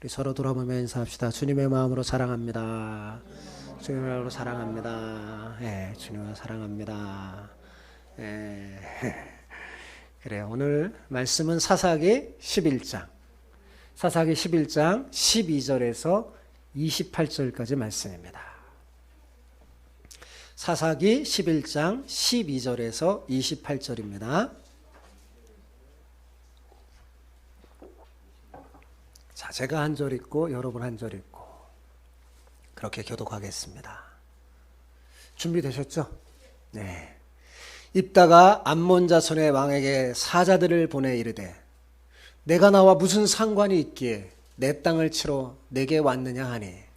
우리 서로 돌아보며 인사합시다. 주님의 마음으로 사랑합니다. 주님의 마음으로 사랑합니다. 예, 주님을 사랑합니다. 예. 그래요. 오늘 말씀은 사사기 11장. 사사기 11장 12절에서 28절까지 말씀입니다. 사사기 11장 12절에서 28절입니다. 자, 제가 한 절 읽고 여러분 한 절 읽고 그렇게 교독하겠습니다. 준비되셨죠? 네. 입다가 암몬 자손의 왕에게 사자들을 보내 이르되 내가 나와 무슨 상관이 있기에 내 땅을 치러 내게 왔느냐 하니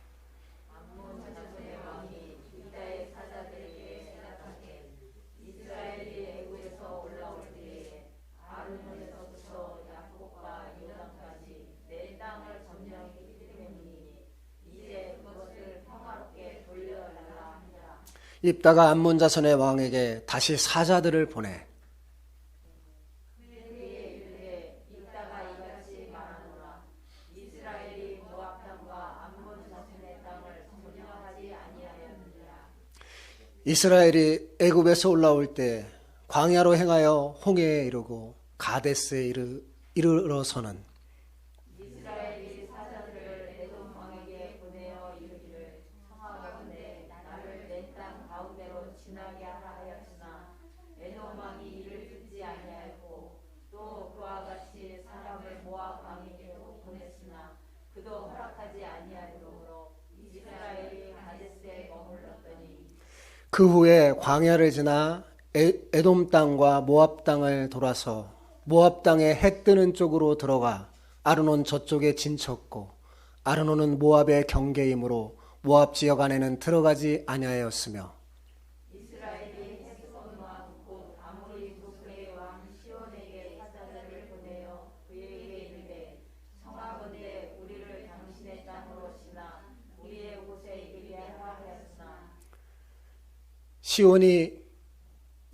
입다가 암몬 자손의 왕에게 다시 사자들을 보내 이스라엘이 애굽에서 올라올 때 광야로 행하여 홍해에 이르고 가데스에 이르러서는 이스라엘이 사자들을 에돔 왕에게 보내어 이르기를 청하건대 나를 내 땅 가운데로 지나게 하라 하였으나 에돔 왕이 이를 듣지 아니하였고 또 그와 같이 사람을 모압 왕에게로 보냈으나 그도 허락하지 아니하므로 이스라엘이 가데스에 머물렀더니 그 후에 광야를 지나 에돔 땅과 모압 땅을 돌아서 모압 땅에 해 뜨는 쪽으로 들어가 아르논 저쪽에 진쳤고 아르논은 모압의 경계이므로 모압 지역 안에는 들어가지 아니하였으며 이스라엘이 헤스본 왕 곧 아모리 북의 왕 시온에게 사자들을 보내어 그에게 이르되 청하건대 우리를 당신의 땅으로 지나 우리의 곳에 이르게 하라 하였으나 시온이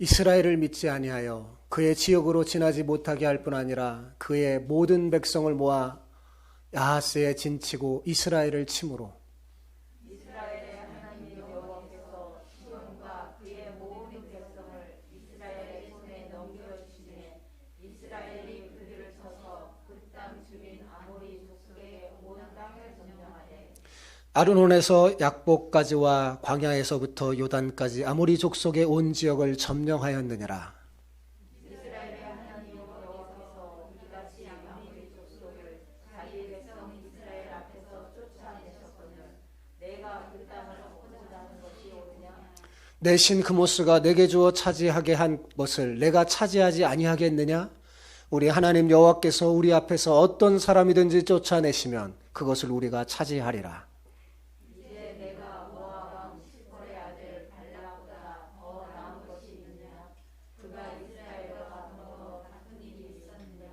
이스라엘을 믿지 아니하여 그의 지역으로 지나지 못하게 할 뿐 아니라 그의 모든 백성을 모아 야하스에 진치고 이스라엘을 치므로 이스라엘의 하나님 여호와께서 시온과 그의 모든 백성을 이스라엘의 손에 넘겨주시니 이스라엘이 그들을 쳐서 그 땅 주민 아모리 족속의 온 땅을 점령하되 아르논에서 약복까지와 광야에서부터 요단까지 아모리 족속의 온 지역을 점령하였느니라. 이스라엘의 하나님 여호와께서 이같이 아모리 족속을 자기 백성 이스라엘 앞에서 쫓아내셨거늘 내가 그 땅을 엎어진다는 것이 옳으냐? 내 신 그모스가 내게 주어 차지하게 한 것을 내가 차지하지 아니하겠느냐? 우리 하나님 여호와께서 우리 앞에서 어떤 사람이든지 쫓아내시면 그것을 우리가 차지하리라. 이제 내가 모압 왕 시φορ의 아들 발락보다 더 나은 것이 있느냐? 그가 이스라엘과 더 같은 일이 있었느냐?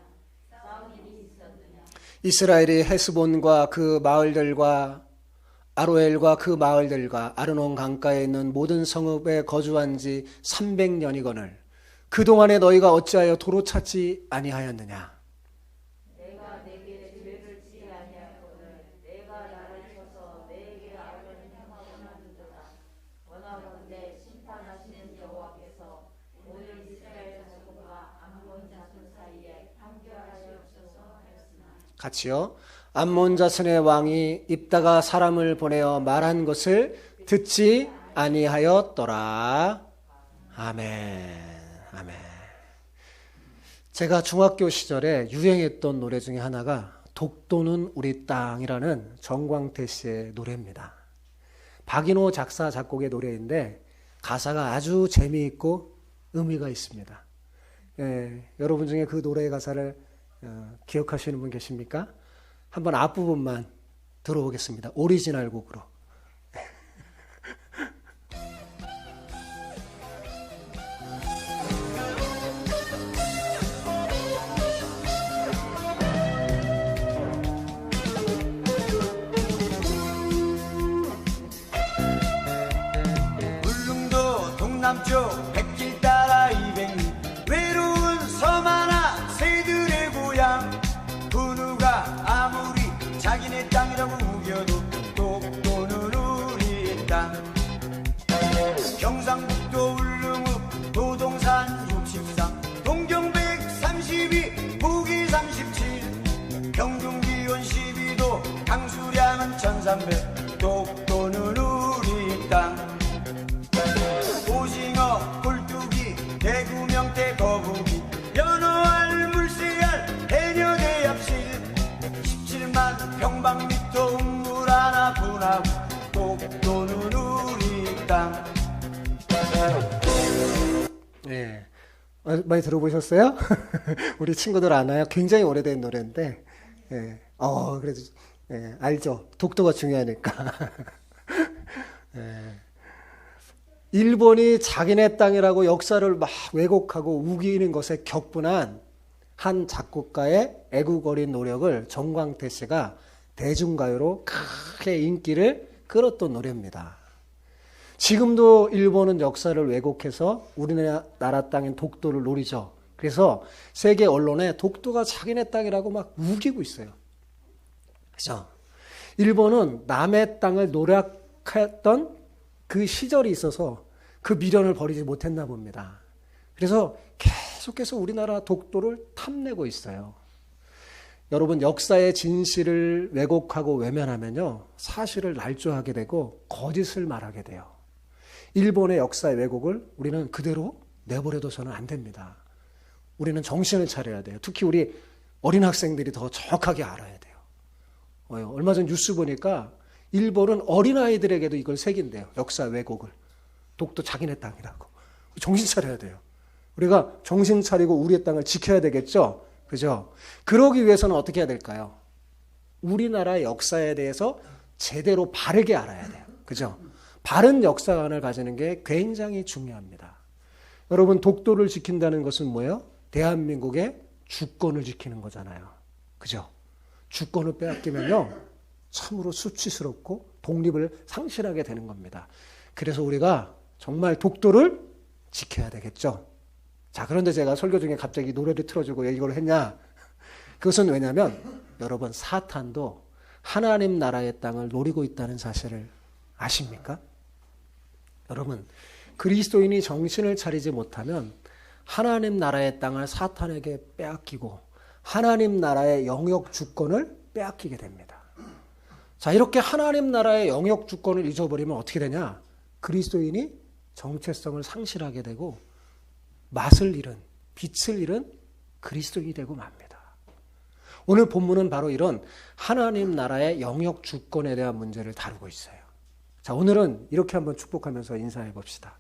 싸운 일이 있었느냐? 이스라엘이 헤스본과 그 마을들과 아로엘과 그 마을들과 아르논 강가에 있는 모든 성읍에 거주한 지 300년이거늘 그동안에 너희가 어찌하여 도로 찾지 아니하였느냐? 내가 내게 죄를 지지 아니하거늘 내가 나를 쳐서 내게 악을 행하고는 하는도다. 원하건대 심판하시는 여호와께서 오늘 이스라엘 자손과 암몬 자손 사이에 판결하시옵소서 하였으나 같이요. 암몬 자손의 왕이 입다가 사람을 보내어 말한 것을 듣지 아니하였더라. 아멘. 아멘. 제가 중학교 시절에 유행했던 노래 중에 하나가 독도는 우리 땅이라는 정광태 씨의 노래입니다. 박인호 작사 작곡의 노래인데 가사가 아주 재미있고 의미가 있습니다. 예, 여러분 중에 그 노래의 가사를 기억하시는 분 계십니까? 한번 앞부분만 들어보겠습니다. 오리지널 곡으로. 울릉도 동남쪽 백길 따라 200리 외로운 섬 하나 새들의 고향 그 누가 아무리 자기네 땅이라고 우겨도 독도는 우리 땅. 경상북도 울릉읍 노동산 63 동경 132 북위 37 평균 기온 12도 강수량은 1300 독도는 우리 땅. 오징어 굴뚝이 대구 명태 거북이 연어알 물새알 해녀 대합실 17만 평방미터 음물 하나 분하고 독도는 우리 땅. 예. 많이 들어보셨어요? 우리 친구들 아나요? 굉장히 오래된 노래인데, 예. 그래도, 예, 알죠? 독도가 중요하니까. 예. 일본이 자기네 땅이라고 역사를 막 왜곡하고 우기는 것에 격분한 한 작곡가의 애국어린 노력을 정광태 씨가 대중가요로 크게 인기를 끌었던 노래입니다. 지금도 일본은 역사를 왜곡해서 우리나라 땅인 독도를 노리죠. 그래서 세계 언론에 독도가 자기네 땅이라고 막 우기고 있어요. 그렇죠? 일본은 남의 땅을 노력했던 그 시절이 있어서 그 미련을 버리지 못했나 봅니다. 그래서 계속해서 우리나라 독도를 탐내고 있어요. 여러분, 역사의 진실을 왜곡하고 외면하면요, 사실을 날조하게 되고 거짓을 말하게 돼요. 일본의 역사의 왜곡을 우리는 그대로 내버려둬서는 안 됩니다. 우리는 정신을 차려야 돼요. 특히 우리 어린 학생들이 더 정확하게 알아야 돼요. 얼마 전 뉴스 보니까 일본은 어린아이들에게도 이걸 새긴대요. 역사 왜곡을. 독도 자기네 땅이라고. 정신 차려야 돼요. 우리가 정신 차리고 우리의 땅을 지켜야 되겠죠? 그죠? 그러기 위해서는 어떻게 해야 될까요? 우리나라의 역사에 대해서 제대로 바르게 알아야 돼요. 그죠? 바른 역사관을 가지는 게 굉장히 중요합니다. 여러분, 독도를 지킨다는 것은 뭐예요? 대한민국의 주권을 지키는 거잖아요. 그죠? 주권을 빼앗기면요, 참으로 수치스럽고 독립을 상실하게 되는 겁니다. 그래서 우리가 정말 독도를 지켜야 되겠죠. 자, 그런데 제가 설교 중에 갑자기 노래를 틀어주고 왜 이걸 했냐? 그것은 왜냐하면 여러분, 사탄도 하나님 나라의 땅을 노리고 있다는 사실을 아십니까? 여러분, 그리스도인이 정신을 차리지 못하면 하나님 나라의 땅을 사탄에게 빼앗기고 하나님 나라의 영역 주권을 빼앗기게 됩니다. 자, 이렇게 하나님 나라의 영역 주권을 잊어버리면 어떻게 되냐? 그리스도인이 정체성을 상실하게 되고 맛을 잃은, 빛을 잃은 그리스도인이 되고 맙니다. 오늘 본문은 바로 이런 하나님 나라의 영역 주권에 대한 문제를 다루고 있어요. 자, 오늘은 이렇게 한번 축복하면서 인사해 봅시다.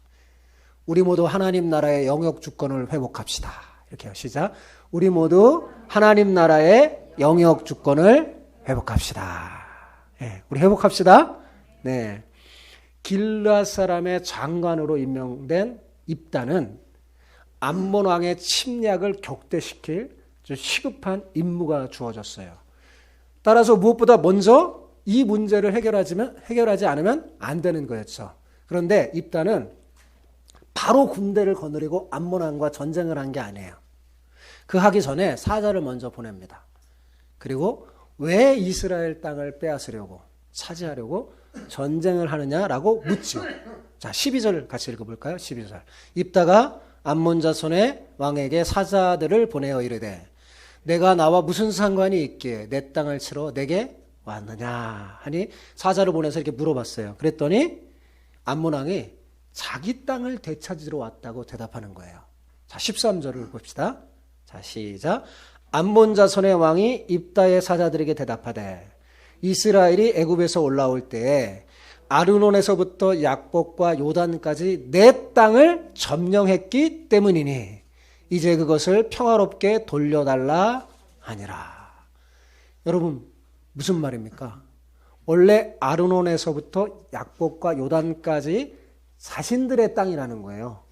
우리 모두 하나님 나라의 영역 주권을 회복합시다. 이렇게 시작. 우리 모두 하나님 나라의 영역 주권을 회복합시다. 네, 우리 회복합시다. 네. 길앗 사람의 장관으로 임명된 입다는 암몬 왕의 침략을 격퇴시킬 시급한 임무가 주어졌어요. 따라서 무엇보다 먼저 이 문제를 해결하지 않으면 안 되는 거였죠. 그런데 입다는 바로 군대를 거느리고 암몬 왕과 전쟁을 한 게 아니에요. 그 하기 전에 사자를 먼저 보냅니다. 그리고 왜 이스라엘 땅을 빼앗으려고, 차지하려고 전쟁을 하느냐라고 묻죠. 자, 12절 같이 읽어볼까요? 12절. 입다가 암몬 자손의 왕에게 사자들을 보내어 이르되 내가 나와 무슨 상관이 있기에 내 땅을 치러 내게 왔느냐 하니 사자를 보내서 이렇게 물어봤어요. 그랬더니 암몬 왕이 자기 땅을 되찾으러 왔다고 대답하는 거예요. 자, 13절을 봅시다. 자, 시작. 암몬 자손의 왕이 입다의 사자들에게 대답하되 이스라엘이 애굽에서 올라올 때에 아르논에서부터 약복과 요단까지 내 땅을 점령했기 때문이니 이제 그것을 평화롭게 돌려달라 하니라. 여러분, 무슨 말입니까? 원래 아르논에서부터 약복과 요단까지 자신들의 땅이라는 거예요.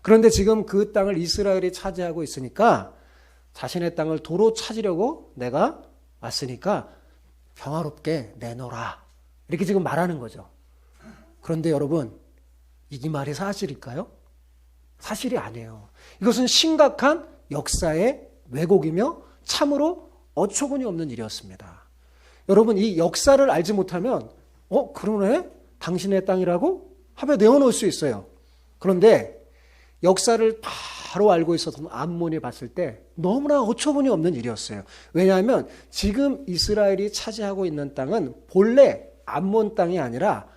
그런데 지금 그 땅을 이스라엘이 차지하고 있으니까 자신의 땅을 도로 찾으려고 내가 왔으니까 평화롭게 내놓으라. 이렇게 지금 말하는 거죠. 그런데 여러분, 이 말이 사실일까요? 사실이 아니에요. 이것은 심각한 역사의 왜곡이며 참으로 어처구니 없는 일이었습니다. 여러분 이 역사를 알지 못하면 그러네? 당신의 땅이라고? 하며 내어놓을 수 있어요. 그런데 역사를 바로 알고 있었던 암몬이 봤을 때 너무나 어처구니 없는 일이었어요. 왜냐하면 지금 이스라엘이 차지하고 있는 땅은 본래 암몬 땅이 아니라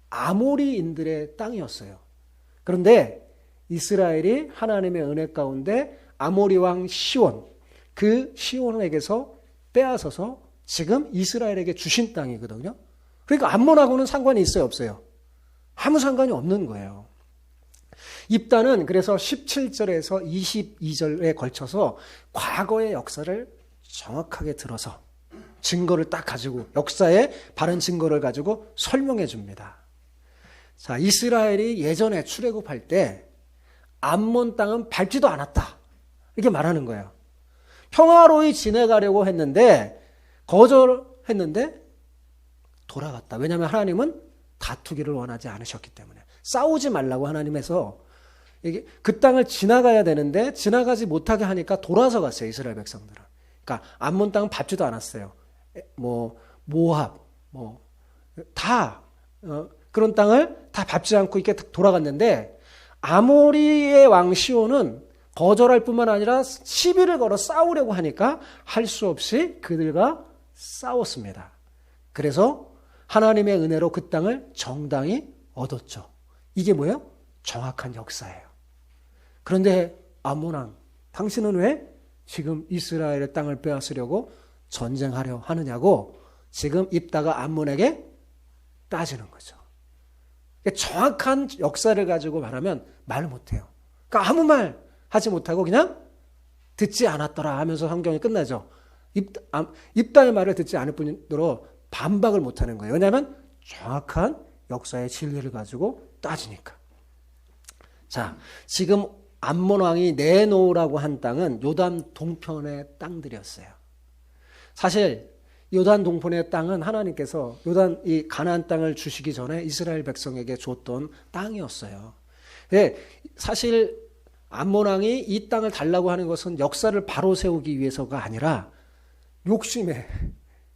아모리인들의 땅이었어요. 그런데 이스라엘이 하나님의 은혜 가운데 아모리 왕 시온, 그 시온에게서 빼앗아서 지금 이스라엘에게 주신 땅이거든요. 그러니까 암몬하고는 상관이 있어요, 없어요? 아무 상관이 없는 거예요. 입다는 그래서 17절에서 22절에 걸쳐서 과거의 역사를 정확하게 들어서 증거를 딱 가지고 역사의 바른 증거를 가지고 설명해 줍니다. 자, 이스라엘이 예전에 출애굽할 때 암몬 땅은 밟지도 않았다. 이렇게 말하는 거예요. 평화로이 지내가려고 했는데 거절했는데 돌아갔다. 왜냐하면 하나님은 다투기를 원하지 않으셨기 때문에. 싸우지 말라고 하나님에서 그 땅을 지나가야 되는데 지나가지 못하게 하니까 돌아서 갔어요. 이스라엘 백성들은. 그러니까 암몬 땅은 밟지도 않았어요. 모압 다 그런 땅을 다 밟지 않고 이렇게 돌아갔는데 아모리의 왕 시온은 거절할 뿐만 아니라 시비를 걸어 싸우려고 하니까 할 수 없이 그들과 싸웠습니다. 그래서 하나님의 은혜로 그 땅을 정당히 얻었죠. 이게 뭐예요? 정확한 역사예요. 그런데 암몬 왕, 당신은 왜 지금 이스라엘의 땅을 빼앗으려고 전쟁하려 하느냐고 지금 입다가 암몬에게 따지는 거죠. 정확한 역사를 가지고 말하면 말 못해요. 그러니까 아무 말 하지 못하고 그냥 듣지 않았더라 하면서 성경이 끝나죠. 입다의 말을 듣지 않을 뿐더러 반박을 못하는 거예요. 왜냐하면 정확한 역사의 진리를 가지고 따지니까. 자, 지금 암몬 왕이 내놓으라고 한 땅은 요단 동편의 땅들이었어요. 사실 요단 동편의 땅은 하나님께서 요단 이 가나안 땅을 주시기 전에 이스라엘 백성에게 줬던 땅이었어요. 사실 암몬 왕이 이 땅을 달라고 하는 것은 역사를 바로 세우기 위해서가 아니라 욕심에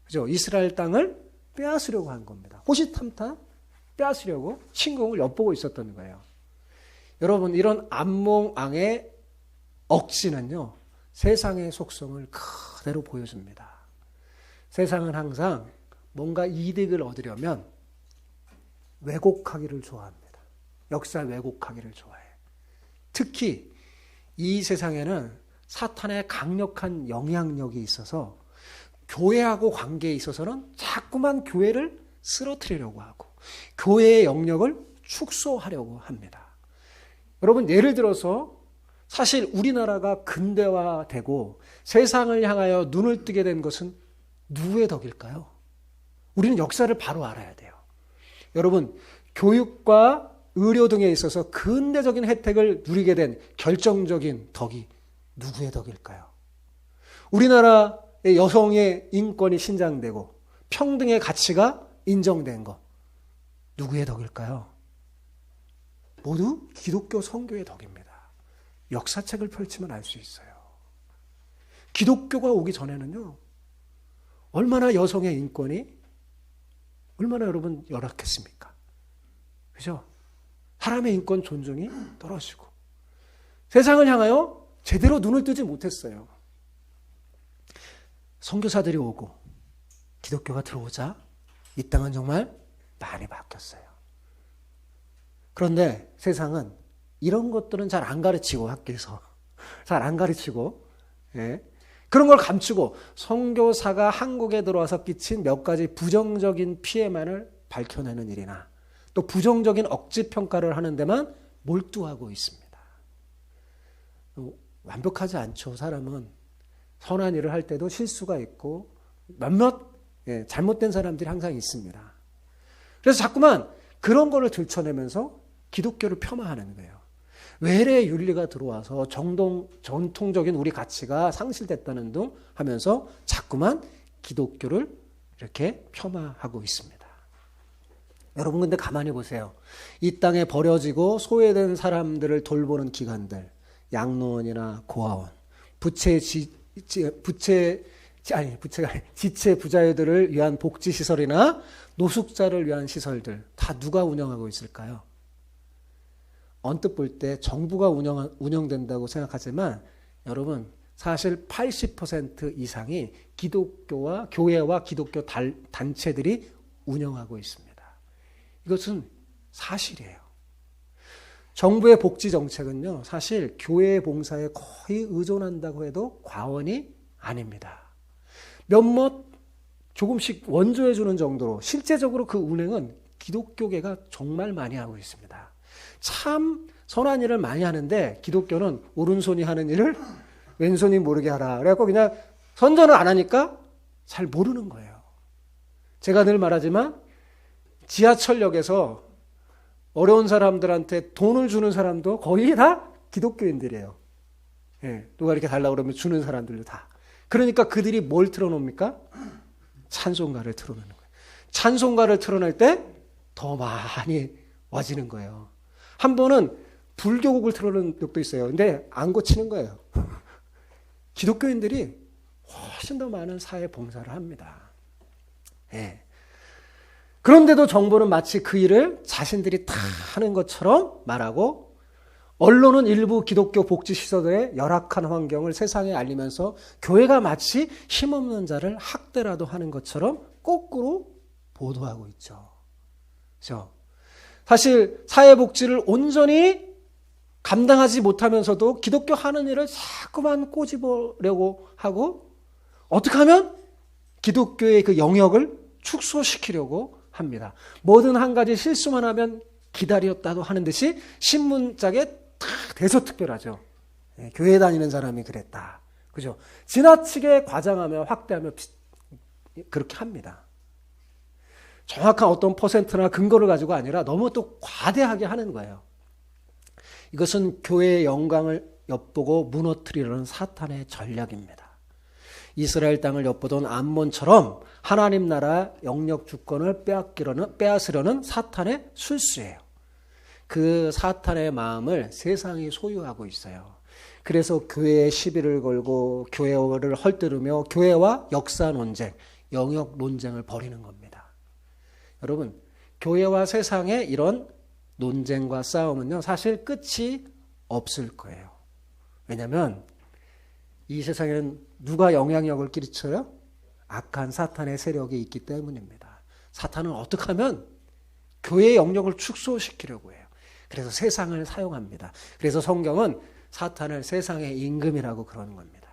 그죠? 이스라엘 땅을 빼앗으려고 한 겁니다. 호시탐탐 빼앗으려고 침공을 엿보고 있었던 거예요. 여러분 이런 암몬 왕의 억지는요. 세상의 속성을 그대로 보여줍니다. 세상은 항상 뭔가 이득을 얻으려면 왜곡하기를 좋아합니다. 역사 왜곡하기를 좋아해요. 특히 이 세상에는 사탄의 강력한 영향력이 있어서 교회하고 관계에 있어서는 자꾸만 교회를 쓰러뜨리려고 하고 교회의 영역을 축소하려고 합니다. 여러분 예를 들어서 사실 우리나라가 근대화되고 세상을 향하여 눈을 뜨게 된 것은 누구의 덕일까요? 우리는 역사를 바로 알아야 돼요. 여러분 교육과 의료 등에 있어서 근대적인 혜택을 누리게 된 결정적인 덕이 누구의 덕일까요? 우리나라의 여성의 인권이 신장되고 평등의 가치가 인정된 것 누구의 덕일까요? 모두 기독교 성교의 덕입니다. 역사책을 펼치면 알 수 있어요. 기독교가 오기 전에는요. 얼마나 여성의 인권이 얼마나 여러분 열악했습니까? 그죠? 사람의 인권 존중이 떨어지고 세상을 향하여 제대로 눈을 뜨지 못했어요. 선교사들이 오고 기독교가 들어오자 이 땅은 정말 많이 바뀌었어요. 그런데 세상은 이런 것들은 잘 안 가르치고 학교에서 잘 안 가르치고 그런 걸 감추고 선교사가 한국에 들어와서 끼친 몇 가지 부정적인 피해만을 밝혀내는 일이나 또 부정적인 억지 평가를 하는 데만 몰두하고 있습니다. 완벽하지 않죠. 사람은 선한 일을 할 때도 실수가 있고 몇몇 잘못된 사람들이 항상 있습니다. 그래서 자꾸만 그런 거를 들춰내면서 기독교를 폄하하는 거예요. 외래의 윤리가 들어와서 전통적인 우리 가치가 상실됐다는 등 하면서 자꾸만 기독교를 이렇게 폄하하고 있습니다. 여러분 근데 가만히 보세요. 이 땅에 버려지고 소외된 사람들을 돌보는 기관들, 양로원이나 고아원, 부채 지체 부자들을 위한 복지시설이나 노숙자를 위한 시설들 다 누가 운영하고 있을까요? 언뜻 볼 때 정부가 운영된다고 생각하지만 여러분 사실 80% 이상이 기독교와 교회와 기독교 단체들이 운영하고 있습니다. 이것은 사실이에요. 정부의 복지 정책은요, 사실 교회 봉사에 거의 의존한다고 해도 과언이 아닙니다. 몇몇 조금씩 원조해 주는 정도로 실제적으로 그 운행은 기독교계가 정말 많이 하고 있습니다. 참 선한 일을 많이 하는데 기독교는 오른손이 하는 일을 왼손이 모르게 하라. 그래갖고 그냥 선전을 안 하니까 잘 모르는 거예요. 제가 늘 말하지만 지하철역에서 어려운 사람들한테 돈을 주는 사람도 거의 다 기독교인들이에요. 예, 누가 이렇게 달라고 그러면 주는 사람들도 다. 그러니까 그들이 뭘 틀어놓습니까? 찬송가를 틀어놓는 거예요. 찬송가를 틀어낼 때 더 많이 와지는 거예요. 한 번은 불교곡을 틀어놓은 적도 있어요. 근데 안 고치는 거예요. 기독교인들이 훨씬 더 많은 사회 봉사를 합니다. 예. 그런데도 정부는 마치 그 일을 자신들이 다 하는 것처럼 말하고 언론은 일부 기독교 복지시설의 열악한 환경을 세상에 알리면서 교회가 마치 힘없는 자를 학대라도 하는 것처럼 거꾸로 보도하고 있죠. 그렇죠? 사실 사회복지를 온전히 감당하지 못하면서도 기독교 하는 일을 자꾸만 꼬집으려고 하고 어떻게 하면 기독교의 그 영역을 축소시키려고 합니다. 뭐든 한 가지 실수만 하면 기다렸다도 하는 듯이 신문짝에 다 대서특별하죠. 예, 교회 다니는 사람이 그랬다. 그죠? 지나치게 과장하며 확대하며 그렇게 합니다. 정확한 어떤 퍼센트나 근거를 가지고 아니라 너무 또 과대하게 하는 거예요. 이것은 교회의 영광을 엿보고 무너뜨리려는 사탄의 전략입니다. 이스라엘 땅을 엿보던 암몬처럼 하나님 나라 영역 주권을 빼앗으려는 사탄의 술수예요. 그 사탄의 마음을 세상이 소유하고 있어요. 그래서 교회에 시비를 걸고 교회를 헐뜯으며 교회와 역사 논쟁, 영역 논쟁을 벌이는 겁니다. 여러분, 교회와 세상의 이런 논쟁과 싸움은요, 사실 끝이 없을 거예요. 왜냐하면 이 세상에는 누가 영향력을 끼쳐요? 악한 사탄의 세력이 있기 때문입니다. 사탄은 어떻게 하면 교회의 영역을 축소시키려고 해요. 그래서 세상을 사용합니다. 그래서 성경은 사탄을 세상의 임금이라고 그러는 겁니다.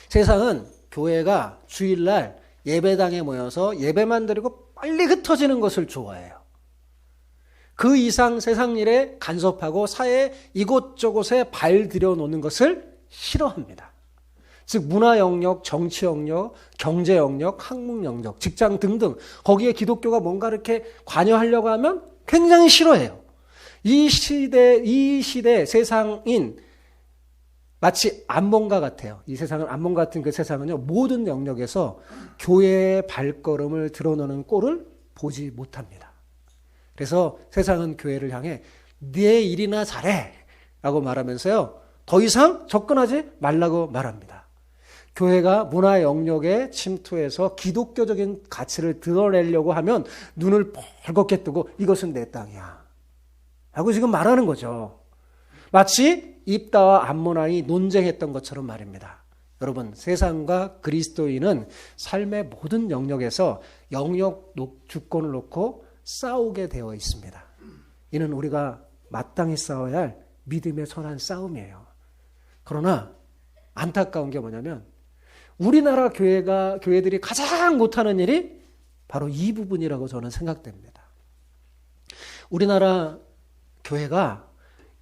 세상은 교회가 주일날 예배당에 모여서 예배만 드리고 빨리 흩어지는 것을 좋아해요. 그 이상 세상 일에 간섭하고 사회 이곳저곳에 발 들여놓는 것을 싫어합니다. 즉 문화 영역, 정치 영역, 경제 영역, 학문 영역, 직장 등등 거기에 기독교가 뭔가 이렇게 관여하려고 하면 굉장히 싫어해요. 이 시대 세상인 마치 암몬과 같아요. 이 세상은 암몬 같은 그 세상은요, 모든 영역에서 교회의 발걸음을 드러내는 꼴을 보지 못합니다. 그래서 세상은 교회를 향해 네 일이나 잘해 라고 말하면서요, 더 이상 접근하지 말라고 말합니다. 교회가 문화 영역에 침투해서 기독교적인 가치를 드러내려고 하면 눈을 벌겋게 뜨고 이것은 내 땅이야 라고 지금 말하는 거죠. 마치 입다와 암몬왕이 논쟁했던 것처럼 말입니다. 여러분, 세상과 그리스도인은 삶의 모든 영역에서 영역 주권을 놓고 싸우게 되어 있습니다. 이는 우리가 마땅히 싸워야 할 믿음의 선한 싸움이에요. 그러나 안타까운 게 뭐냐면 우리나라 교회들이 가장 못하는 일이 바로 이 부분이라고 저는 생각됩니다. 우리나라 교회가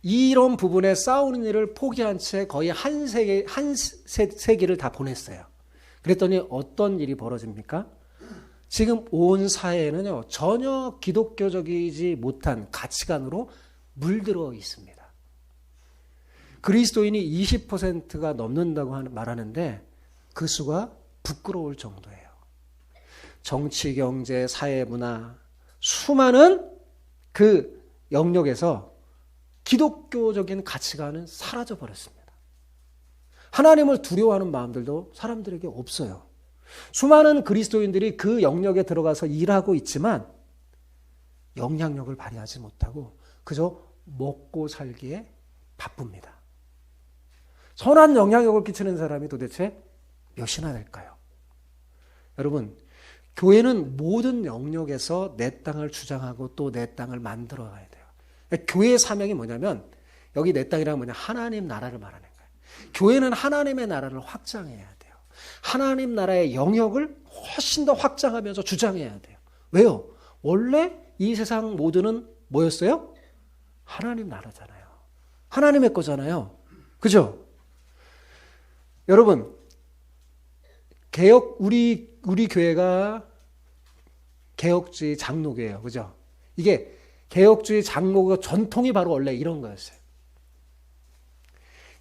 이런 부분에 싸우는 일을 포기한 채 거의 한 세기를 다 보냈어요. 그랬더니 어떤 일이 벌어집니까? 지금 온 사회에는요, 전혀 기독교적이지 못한 가치관으로 물들어 있습니다. 그리스도인이 20%가 넘는다고 말하는데 그 수가 부끄러울 정도예요. 정치, 경제, 사회, 문화, 수많은 그 영역에서 기독교적인 가치관은 사라져 버렸습니다. 하나님을 두려워하는 마음들도 사람들에게 없어요. 수많은 그리스도인들이 그 영역에 들어가서 일하고 있지만 영향력을 발휘하지 못하고 그저 먹고 살기에 바쁩니다. 선한 영향력을 끼치는 사람이 도대체 몇이나 될까요? 여러분, 교회는 모든 영역에서 내 땅을 주장하고 또 내 땅을 만들어 가야 돼요. 교회의 사명이 뭐냐면 여기 내 땅이란 뭐냐? 하나님 나라를 말하는 거예요. 교회는 하나님의 나라를 확장해야 돼요. 하나님 나라의 영역을 훨씬 더 확장하면서 주장해야 돼요. 왜요? 원래 이 세상 모두는 뭐였어요? 하나님 나라잖아요. 하나님의 거잖아요. 그죠? 여러분, 우리 교회가 개혁주의 장로교예요. 그죠? 이게 개혁주의 장로교 전통이 바로 원래 이런 거였어요.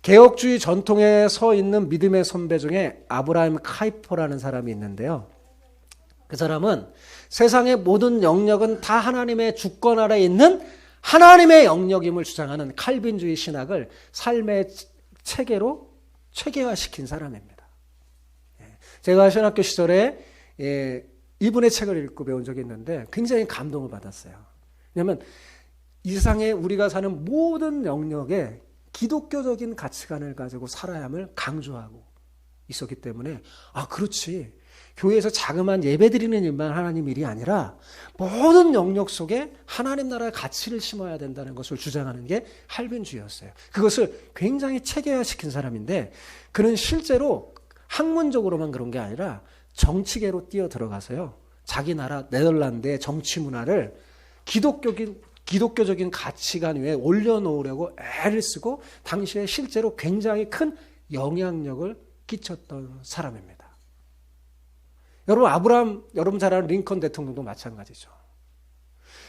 개혁주의 전통에 서 있는 믿음의 선배 중에 아브라함 카이퍼라는 사람이 있는데요. 그 사람은 세상의 모든 영역은 다 하나님의 주권 아래에 있는 하나님의 영역임을 주장하는 칼빈주의 신학을 삶의 체계로 체계화시킨 사람입니다. 제가 신학교 시절에 이분의 책을 읽고 배운 적이 있는데 굉장히 감동을 받았어요. 왜냐하면 이 세상에 우리가 사는 모든 영역에 기독교적인 가치관을 가지고 살아야 함을 강조하고 있었기 때문에 그렇지. 교회에서 자그마한 예배드리는 일만 하나님 일이 아니라 모든 영역 속에 하나님 나라의 가치를 심어야 된다는 것을 주장하는 게 칼빈주의였어요. 그것을 굉장히 체계화시킨 사람인데 그는 실제로 학문적으로만 그런 게 아니라 정치계로 뛰어들어가서요. 자기 나라 네덜란드의 정치 문화를 기독교적인 가치관 위에 올려놓으려고 애를 쓰고 당시에 실제로 굉장히 큰 영향력을 끼쳤던 사람입니다. 여러분 잘 아는 링컨 대통령도 마찬가지죠.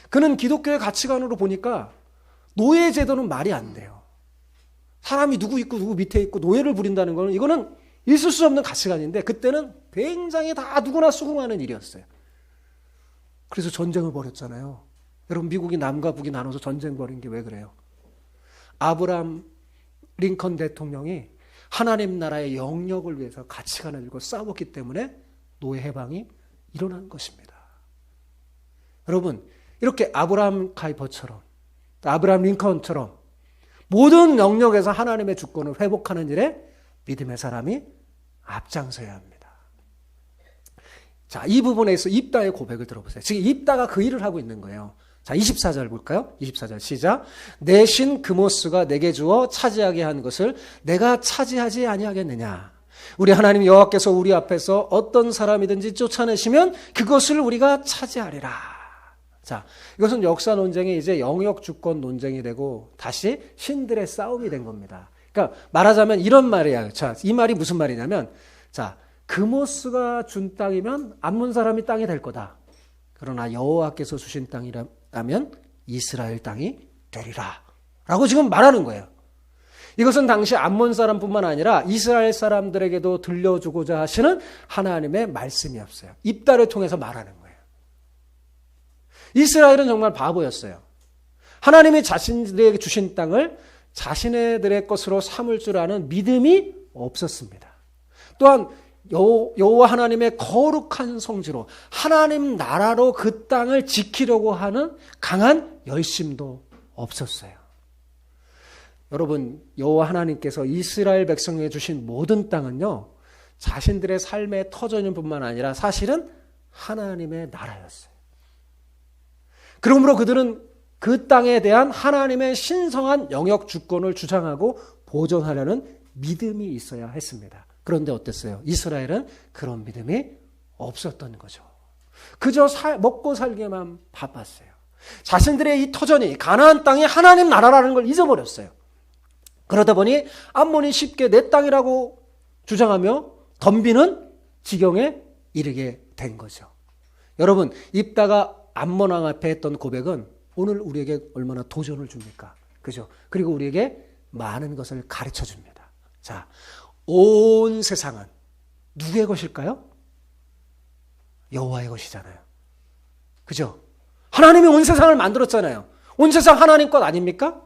그는 기독교의 가치관으로 보니까 노예 제도는 말이 안 돼요. 사람이 누구 있고 누구 밑에 있고 노예를 부린다는 거는 이거는 있을 수 없는 가치관인데 그때는 굉장히 다 누구나 수긍하는 일이었어요. 그래서 전쟁을 벌였잖아요. 여러분 미국이 남과 북이 나눠서 전쟁 벌인 게 왜 그래요? 아브라함 링컨 대통령이 하나님 나라의 영역을 위해서 가치관을 들고 싸웠기 때문에 노예 해방이 일어난 것입니다. 여러분 이렇게 아브라함 카이퍼처럼 아브라함 링컨처럼 모든 영역에서 하나님의 주권을 회복하는 일에 믿음의 사람이 앞장서야 합니다. 자, 이 부분에서 입다의 고백을 들어보세요. 지금 입다가 그 일을 하고 있는 거예요. 자, 24절 볼까요? 24절 시작. 내 신 그모스가 내게 주어 차지하게 한 것을 내가 차지하지 아니하겠느냐. 우리 하나님 여호와께서 우리 앞에서 어떤 사람이든지 쫓아내시면 그것을 우리가 차지하리라. 자, 이것은 역사 논쟁이 이제 영역 주권 논쟁이 되고 다시 신들의 싸움이 된 겁니다. 그러니까 말하자면 이런 말이에요. 자, 이 말이 무슨 말이냐면, 자, 그모스가 준 땅이면 암몬 사람이 땅이 될 거다. 그러나 여호와께서 주신 땅이라면 이스라엘 땅이 되리라. 라고 지금 말하는 거예요. 이것은 당시 암몬 사람뿐만 아니라 이스라엘 사람들에게도 들려주고자 하시는 하나님의 말씀이었어요. 입다를 통해서 말하는 거예요. 이스라엘은 정말 바보였어요. 하나님이 자신들에게 주신 땅을 자신들의 것으로 삼을 줄 아는 믿음이 없었습니다. 또한 여호와 하나님의 거룩한 성지로 하나님 나라로 그 땅을 지키려고 하는 강한 열심도 없었어요. 여러분, 여호와 하나님께서 이스라엘 백성에게 주신 모든 땅은요, 자신들의 삶의 터전뿐만 아니라 사실은 하나님의 나라였어요. 그러므로 그들은 그 땅에 대한 하나님의 신성한 영역 주권을 주장하고 보존하려는 믿음이 있어야 했습니다. 그런데 어땠어요? 이스라엘은 그런 믿음이 없었던 거죠. 그저 먹고 살기만 바빴어요. 자신들의 이 터전이 가나안 땅이 하나님 나라라는 걸 잊어버렸어요. 그러다 보니 암몬이 쉽게 내 땅이라고 주장하며 덤비는 지경에 이르게 된 거죠. 여러분, 입다가 암몬 왕 앞에 했던 고백은 오늘 우리에게 얼마나 도전을 줍니까? 그죠? 그리고 우리에게 많은 것을 가르쳐 줍니다. 자, 온 세상은 누구의 것일까요? 여호와의 것이잖아요. 그죠? 하나님이 온 세상을 만들었잖아요. 온 세상 하나님 것 아닙니까?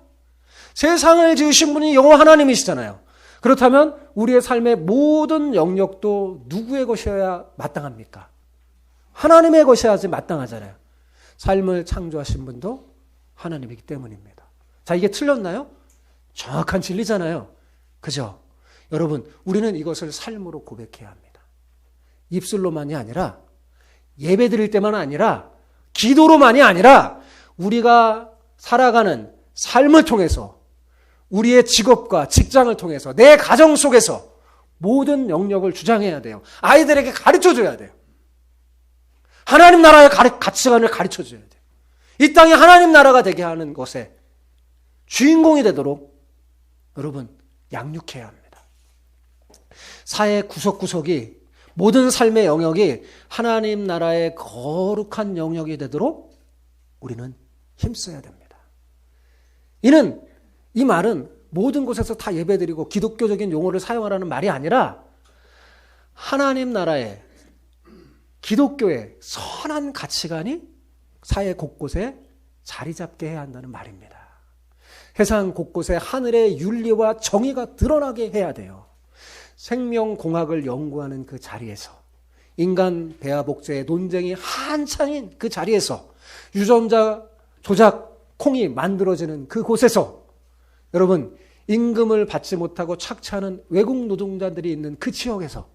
세상을 지으신 분이 여호와 하나님이시잖아요. 그렇다면 우리의 삶의 모든 영역도 누구의 것이어야 마땅합니까? 하나님의 것이어야지 마땅하잖아요. 삶을 창조하신 분도 하나님이기 때문입니다. 자, 이게 틀렸나요? 정확한 진리잖아요. 그죠? 여러분, 우리는 이것을 삶으로 고백해야 합니다. 입술로만이 아니라, 예배 드릴 때만 아니라, 기도로만이 아니라, 우리가 살아가는 삶을 통해서, 우리의 직업과 직장을 통해서, 내 가정 속에서 모든 영역을 주장해야 돼요. 아이들에게 가르쳐줘야 돼요. 하나님 나라의 가치관을 가르쳐줘야 돼요. 이 땅이 하나님 나라가 되게 하는 것에 주인공이 되도록 여러분 양육해야 합니다. 사회 구석구석이, 모든 삶의 영역이 하나님 나라의 거룩한 영역이 되도록 우리는 힘써야 됩니다. 이 말은 모든 곳에서 다 예배드리고 기독교적인 용어를 사용하라는 말이 아니라 하나님 나라의, 기독교의 선한 가치관이 사회 곳곳에 자리 잡게 해야 한다는 말입니다. 세상 곳곳에 하늘의 윤리와 정의가 드러나게 해야 돼요. 생명공학을 연구하는 그 자리에서, 인간 배아복제의 논쟁이 한창인 그 자리에서, 유전자 조작 콩이 만들어지는 그곳에서, 여러분, 임금을 받지 못하고 착취하는 외국 노동자들이 있는 그 지역에서,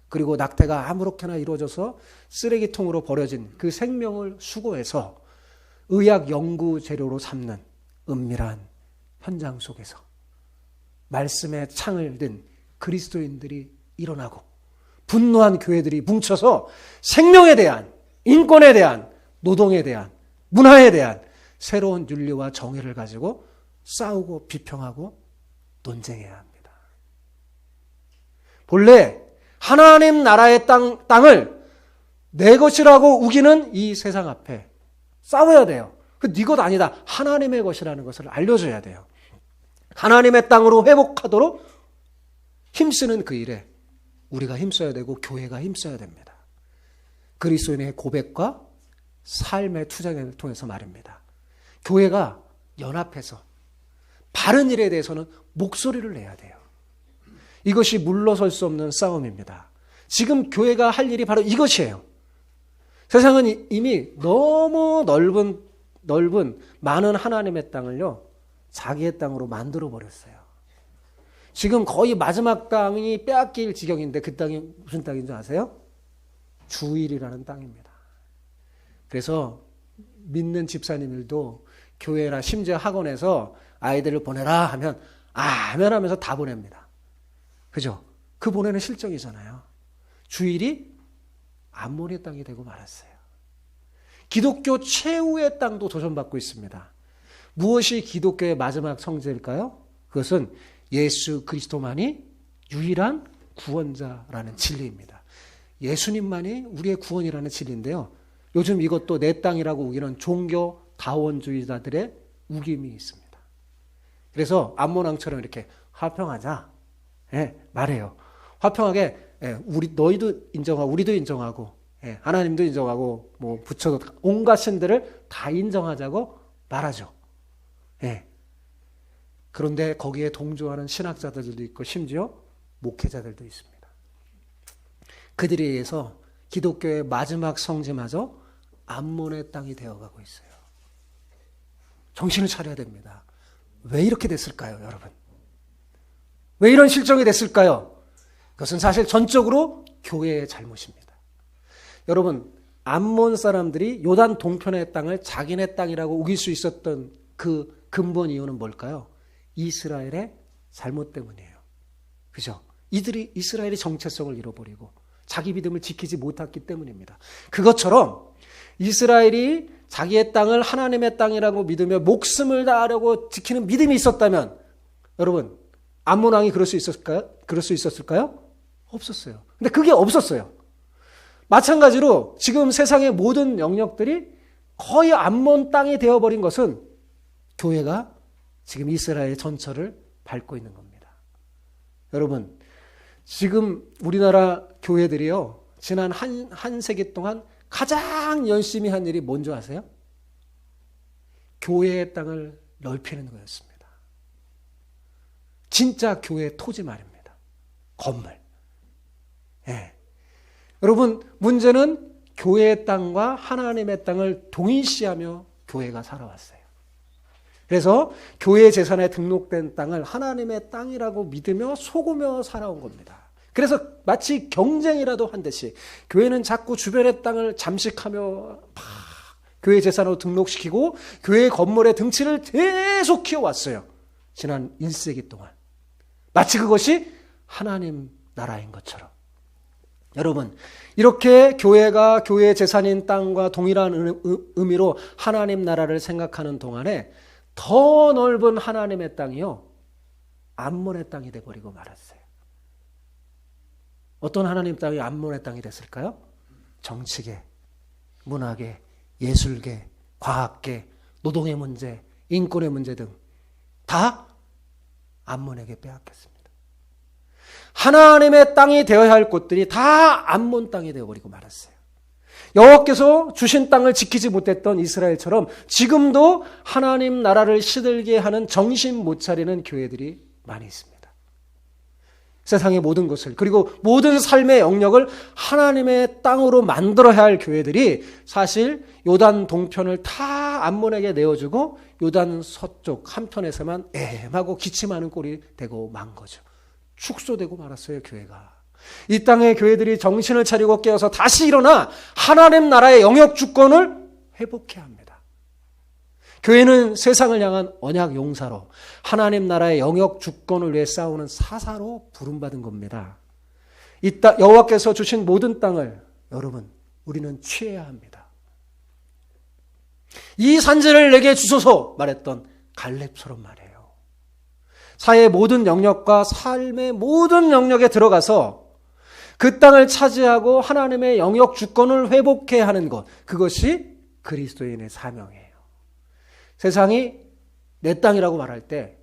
그리고 낙태가 아무렇게나 이루어져서 쓰레기통으로 버려진 그 생명을 수거해서 의학 연구 재료로 삼는 은밀한 현장 속에서 말씀의 창을 든 그리스도인들이 일어나고 분노한 교회들이 뭉쳐서 생명에 대한, 인권에 대한, 노동에 대한, 문화에 대한 새로운 윤리와 정의를 가지고 싸우고 비평하고 논쟁해야 합니다. 본래 하나님 나라의 땅을 내 것이라고 우기는 이 세상 앞에 싸워야 돼요. 네 것 아니다. 하나님의 것이라는 것을 알려줘야 돼요. 하나님의 땅으로 회복하도록 힘쓰는 그 일에 우리가 힘써야 되고 교회가 힘써야 됩니다. 그리스도인의 고백과 삶의 투쟁을 통해서 말입니다. 교회가 연합해서 바른 일에 대해서는 목소리를 내야 돼요. 이것이 물러설 수 없는 싸움입니다. 지금 교회가 할 일이 바로 이것이에요. 세상은 이미 너무 넓은 많은 하나님의 땅을요, 자기의 땅으로 만들어 버렸어요. 지금 거의 마지막 땅이 빼앗길 지경인데 그 땅이 무슨 땅인 줄 아세요? 주일이라는 땅입니다. 그래서 믿는 집사님들도 교회나 심지어 학원에서 아이들을 보내라 하면 아멘 하면서 다 보냅니다. 그죠? 그 보내는 실정이잖아요. 주일이 암몬의 땅이 되고 말았어요. 기독교 최후의 땅도 도전받고 있습니다. 무엇이 기독교의 마지막 성질일까요? 그것은 예수 그리스도만이 유일한 구원자라는 진리입니다. 예수님만이 우리의 구원이라는 진리인데요. 요즘 이것도 내 땅이라고 우기는 종교 다원주의자들의 우김이 있습니다. 그래서 암몬 왕처럼 이렇게 화평하자, 말해요. 화평하게, 너희도 인정하고 우리도 인정하고, 하나님도 인정하고, 뭐 부처도 온갖 신들을 다 인정하자고 말하죠. 그런데 거기에 동조하는 신학자들도 있고 심지어 목회자들도 있습니다. 그들에 의해서 기독교의 마지막 성지마저 암몬의 땅이 되어가고 있어요. 정신을 차려야 됩니다. 왜 이렇게 됐을까요, 여러분? 왜 이런 실정이 됐을까요? 그것은 사실 전적으로 교회의 잘못입니다. 여러분, 암몬 사람들이 요단 동편의 땅을 자기네 땅이라고 우길 수 있었던 그 근본 이유는 뭘까요? 이스라엘의 잘못 때문이에요. 그죠? 이스라엘이 정체성을 잃어버리고 자기 믿음을 지키지 못했기 때문입니다. 그것처럼 이스라엘이 자기의 땅을 하나님의 땅이라고 믿으며 목숨을 다하려고 지키는 믿음이 있었다면, 여러분, 암몬 왕이 그럴 수 있었을까요? 없었어요. 근데 그게 없었어요. 마찬가지로 지금 세상의 모든 영역들이 거의 암몬 땅이 되어버린 것은 교회가 지금 이스라엘의 전철을 밟고 있는 겁니다. 여러분, 지금 우리나라 교회들이요, 지난 한 세기 동안 가장 열심히 한 일이 뭔지 아세요? 교회의 땅을 넓히는 거였습니다. 진짜 교회 토지 말입니다. 건물. 예. 여러분, 문제는 교회의 땅과 하나님의 땅을 동일시하며 교회가 살아왔어요. 그래서 교회 재산에 등록된 땅을 하나님의 땅이라고 믿으며 속으며 살아온 겁니다. 그래서 마치 경쟁이라도 한 듯이 교회는 자꾸 주변의 땅을 잠식하며 교회 재산으로 등록시키고 교회 건물의 등치를 계속 키워왔어요. 지난 1세기 동안. 마치 그것이 하나님 나라인 것처럼. 여러분, 이렇게 교회가 교회 재산인 땅과 동일한 의미로 하나님 나라를 생각하는 동안에 더 넓은 하나님의 땅이요, 암몬의 땅이 돼버리고 말았어요. 어떤 하나님 땅이 암몬의 땅이 됐을까요? 정치계, 문화계, 예술계, 과학계, 노동의 문제, 인권의 문제 등 다 암몬에게 빼앗겼습니다. 하나님의 땅이 되어야 할 곳들이 다 암몬 땅이 되어버리고 말았어요. 여호와께서 주신 땅을 지키지 못했던 이스라엘처럼 지금도 하나님 나라를 시들게 하는 정신 못 차리는 교회들이 많이 있습니다. 세상의 모든 것을, 그리고 모든 삶의 영역을 하나님의 땅으로 만들어야 할 교회들이 사실 요단 동편을 다 암몬에게 내어주고 요단 서쪽 한편에서만 애매하고 기침하는 꼴이 되고 만 거죠. 축소되고 말았어요, 교회가. 이 땅의 교회들이 정신을 차리고 깨어서 다시 일어나 하나님 나라의 영역 주권을 회복해야 합니다. 교회는 세상을 향한 언약 용사로 하나님 나라의 영역 주권을 위해 싸우는 사사로 부름받은 겁니다. 이 땅, 여호와께서 주신 모든 땅을 여러분, 우리는 취해야 합니다. 이 산지를 내게 주소서 말했던 갈렙처럼 말이에요. 사회의 모든 영역과 삶의 모든 영역에 들어가서 그 땅을 차지하고 하나님의 영역 주권을 회복해야 하는 것, 그것이 그리스도인의 사명이에요. 세상이 내 땅이라고 말할 때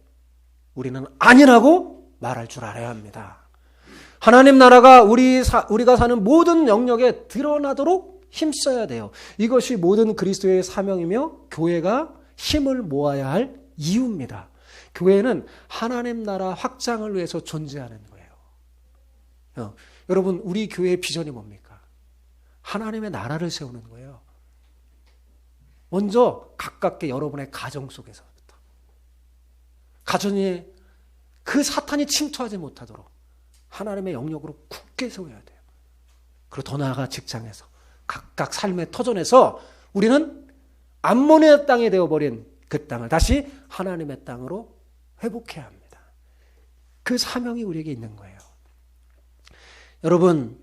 우리는 아니라고 말할 줄 알아야 합니다. 하나님 나라가 우리가 사는 모든 영역에 드러나도록 힘써야 돼요. 이것이 모든 그리스도의 사명이며 교회가 힘을 모아야 할 이유입니다. 교회는 하나님 나라 확장을 위해서 존재하는 거예요. 여러분, 우리 교회의 비전이 뭡니까? 하나님의 나라를 세우는 거예요. 먼저 가깝게 여러분의 가정 속에서부터. 가정에 그 사탄이 침투하지 못하도록 하나님의 영역으로 굳게 세워야 돼요. 그리고 더 나아가 직장에서, 각각 삶의 터전에서 우리는 암몬의 땅이 되어버린 그 땅을 다시 하나님의 땅으로 회복해야 합니다. 그 사명이 우리에게 있는 거예요. 여러분,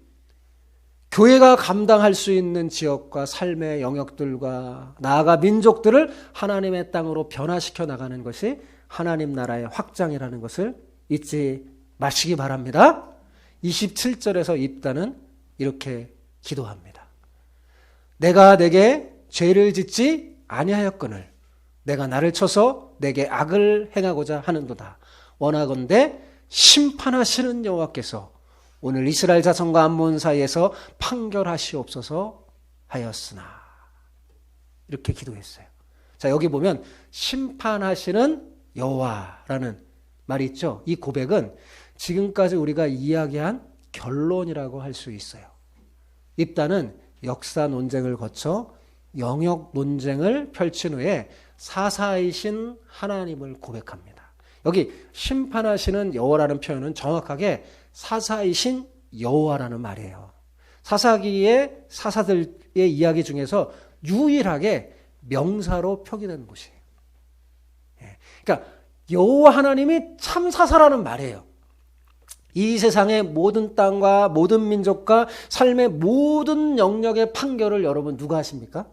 교회가 감당할 수 있는 지역과 삶의 영역들과 나아가 민족들을 하나님의 땅으로 변화시켜 나가는 것이 하나님 나라의 확장이라는 것을 잊지 마시기 바랍니다. 27절에서 입다는 이렇게 기도합니다. 내가 내게 죄를 짓지 아니하였거늘 내가 나를 쳐서 내게 악을 행하고자 하는도다. 원하건대 심판하시는 여호와께서 오늘 이스라엘 자손과 암몬 사이에서 판결하시옵소서 하였으나, 이렇게 기도했어요. 자, 여기 보면 심판하시는 여호와라는 말이 있죠. 이 고백은 지금까지 우리가 이야기한 결론이라고 할 수 있어요. 입다는 역사 논쟁을 거쳐 영역 논쟁을 펼친 후에 사사이신 하나님을 고백합니다. 여기 심판하시는 여호와라는 표현은 정확하게 사사이신 여호와라는 말이에요. 사사기의 사사들의 이야기 중에서 유일하게 명사로 표기된 곳이에요. 그러니까 여호와 하나님이 참 사사라는 말이에요. 이 세상의 모든 땅과 모든 민족과 삶의 모든 영역의 판결을 여러분 누가 하십니까?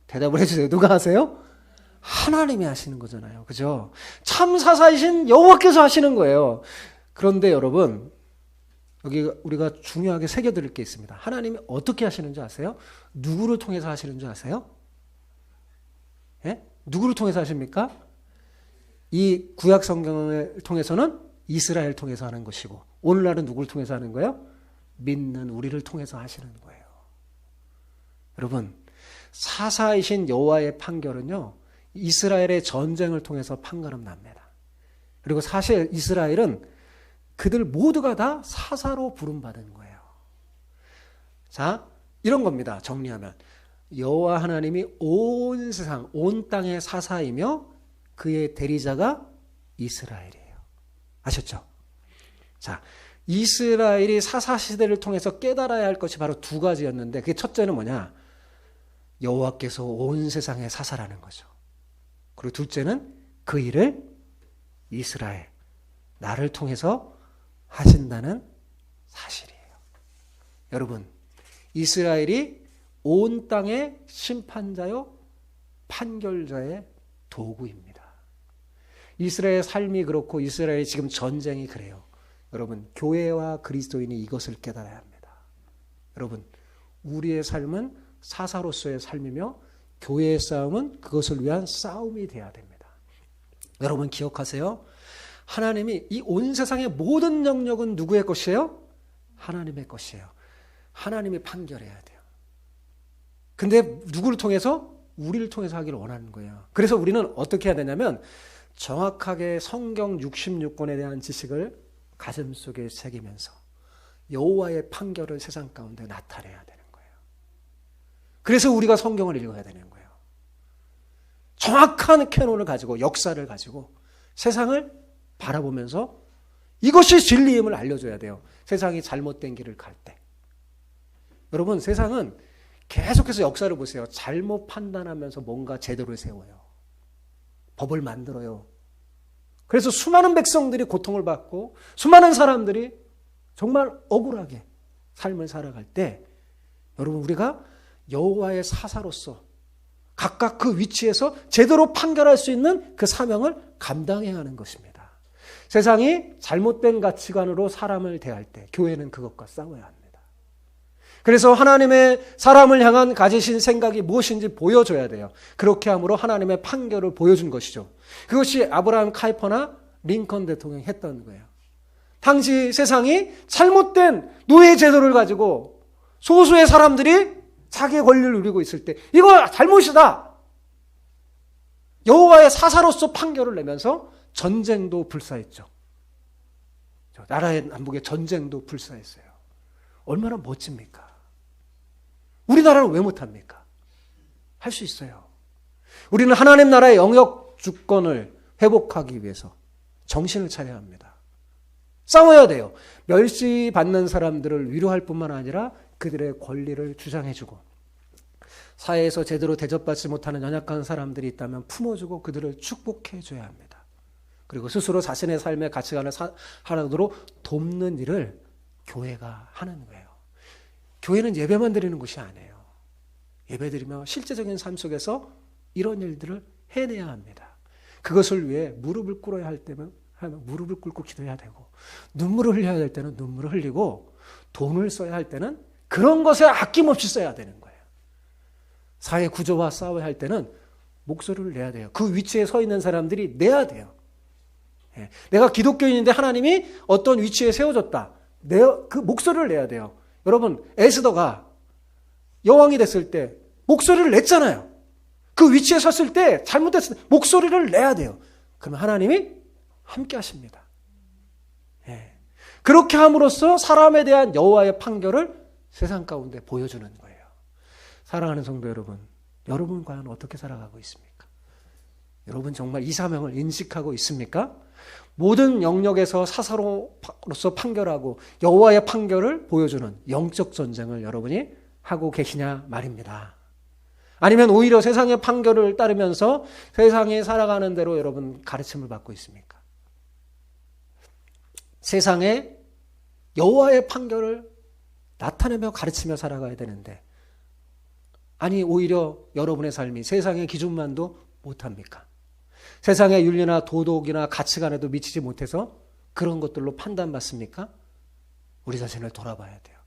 대답을 해주세요. 누가 하세요? 하나님이 하시는 거잖아요. 그죠? 참 사사이신 여호와께서 하시는 거예요. 그런데 여러분, 여기 우리가 중요하게 새겨드릴 게 있습니다. 하나님이 어떻게 하시는지 아세요? 누구를 통해서 하시는지 아세요? 예? 누구를 통해서 하십니까? 이 구약 성경을 통해서는 이스라엘 통해서 하는 것이고, 오늘날은 누구를 통해서 하는 거예요? 믿는 우리를 통해서 하시는 거예요. 여러분, 사사이신 여호와의 판결은요, 이스라엘의 전쟁을 통해서 판가름 납니다. 그리고 사실 이스라엘은 그들 모두가 다 사사로 부름받은 거예요. 자, 이런 겁니다. 정리하면 여호와 하나님이 온 세상, 온 땅의 사사이며 그의 대리자가 이스라엘이에요. 아셨죠? 자, 이스라엘이 사사 시대를 통해서 깨달아야 할 것이 바로 두 가지였는데 그게 첫째는 뭐냐? 여호와께서 온 세상의 사사라는 거죠. 그리고 둘째는 그 일을 이스라엘, 나를 통해서 하신다는 사실이에요. 여러분, 이스라엘이 온 땅의 심판자요 판결자의 도구입니다. 이스라엘의 삶이 그렇고 이스라엘이 지금 전쟁이 그래요. 여러분, 교회와 그리스도인이 이것을 깨달아야 합니다. 여러분, 우리의 삶은 사사로서의 삶이며 교회의 싸움은 그것을 위한 싸움이 되어야 됩니다. 여러분 기억하세요. 하나님이 이 온 세상의 모든 영역은 누구의 것이에요? 하나님의 것이에요. 하나님이 판결해야 돼요. 근데 누구를 통해서? 우리를 통해서 하기를 원하는 거예요. 그래서 우리는 어떻게 해야 되냐면 정확하게 성경 66권에 대한 지식을 가슴속에 새기면서 여호와의 판결을 세상 가운데 나타내야 되는 거예요. 그래서 우리가 성경을 읽어야 되는 거예요. 정확한 캐논을 가지고 역사를 가지고 세상을 바라보면서 이것이 진리임을 알려줘야 돼요. 세상이 잘못된 길을 갈 때. 여러분, 세상은 계속해서 역사를 보세요. 잘못 판단하면서 뭔가 제도를 세워요. 법을 만들어요. 그래서 수많은 백성들이 고통을 받고 수많은 사람들이 정말 억울하게 삶을 살아갈 때 여러분, 우리가 여호와의 사사로서 각각 그 위치에서 제대로 판결할 수 있는 그 사명을 감당해야 하는 것입니다. 세상이 잘못된 가치관으로 사람을 대할 때 교회는 그것과 싸워야 합니다. 그래서 하나님의 사람을 향한 가지신 생각이 무엇인지 보여줘야 돼요. 그렇게 함으로 하나님의 판결을 보여준 것이죠. 그것이 아브라함 카이퍼나 링컨 대통령이 했던 거예요. 당시 세상이 잘못된 노예 제도를 가지고 소수의 사람들이 자기의 권리를 누리고 있을 때 이거 잘못이다. 여호와의 사사로서 판결을 내면서 전쟁도 불사했죠. 나라의 남북의 전쟁도 불사했어요. 얼마나 멋집니까? 우리나라는 왜 못합니까? 할 수 있어요. 우리는 하나님 나라의 영역 주권을 회복하기 위해서 정신을 차려야 합니다. 싸워야 돼요. 멸시받는 사람들을 위로할 뿐만 아니라 그들의 권리를 주장해주고 사회에서 제대로 대접받지 못하는 연약한 사람들이 있다면 품어주고 그들을 축복해줘야 합니다. 그리고 스스로 자신의 삶의 가치관을 하나도록 돕는 일을 교회가 하는 거예요. 교회는 예배만 드리는 곳이 아니에요. 예배 드리며 실제적인 삶 속에서 이런 일들을 해내야 합니다. 그것을 위해 무릎을 꿇어야 할 때는 무릎을 꿇고 기도해야 되고 눈물을 흘려야 될 때는 눈물을 흘리고 돈을 써야 할 때는 그런 것에 아낌없이 써야 되는 거예요. 사회 구조와 싸워야 할 때는 목소리를 내야 돼요. 그 위치에 서 있는 사람들이 내야 돼요. 내가 기독교인인데 하나님이 어떤 위치에 세워줬다. 그 목소리를 내야 돼요. 여러분, 에스더가 여왕이 됐을 때 목소리를 냈잖아요. 그 위치에 섰을 때 잘못됐을 때 목소리를 내야 돼요. 그러면 하나님이 함께 하십니다. 그렇게 함으로써 사람에 대한 여호와의 판결을 세상 가운데 보여주는 거예요. 사랑하는 성도 여러분, 여러분 과연 어떻게 살아가고 있습니까? 여러분 정말 이 사명을 인식하고 있습니까? 모든 영역에서 사사로서 판결하고 여호와의 판결을 보여주는 영적 전쟁을 여러분이 하고 계시냐 말입니다. 아니면 오히려 세상의 판결을 따르면서 세상에 살아가는 대로 여러분 가르침을 받고 있습니까? 세상에 여호와의 판결을 나타내며 가르치며 살아가야 되는데 아니 오히려 여러분의 삶이 세상의 기준만도 못합니까? 세상의 윤리나 도덕이나 가치관에도 미치지 못해서 그런 것들로 판단받습니까? 우리 자신을 돌아봐야 돼요.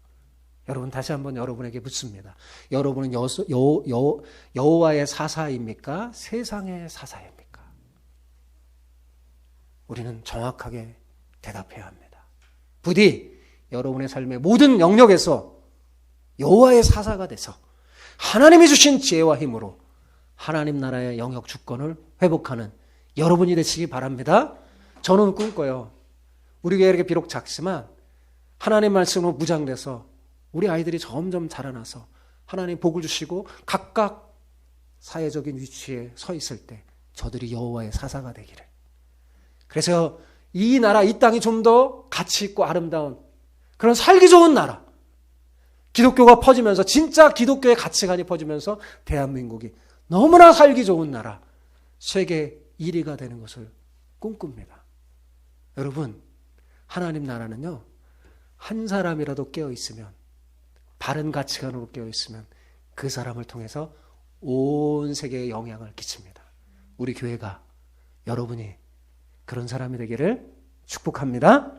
여러분 다시 한번 여러분에게 묻습니다. 여러분은 여호와의 사사입니까? 세상의 사사입니까? 우리는 정확하게 대답해야 합니다. 부디 여러분의 삶의 모든 영역에서 여호와의 사사가 돼서 하나님이 주신 지혜와 힘으로 하나님 나라의 영역 주권을 회복하는 여러분이 되시기 바랍니다. 저는 꿈꿔요. 우리 교회 이렇게 비록 작지만 하나님 말씀으로 무장돼서 우리 아이들이 점점 자라나서 하나님 복을 주시고 각각 사회적인 위치에 서 있을 때 저들이 여호와의 사사가 되기를. 그래서 이 나라, 이 땅이 좀 더 가치 있고 아름다운 그런 살기 좋은 나라, 기독교가 퍼지면서 진짜 기독교의 가치관이 퍼지면서 대한민국이 너무나 살기 좋은 나라, 세계 1위가 되는 것을 꿈꿉니다. 여러분, 하나님 나라는요, 한 사람이라도 깨어있으면, 바른 가치관으로 깨어있으면 그 사람을 통해서 온 세계에 영향을 끼칩니다. 우리 교회가, 여러분이 그런 사람이 되기를 축복합니다.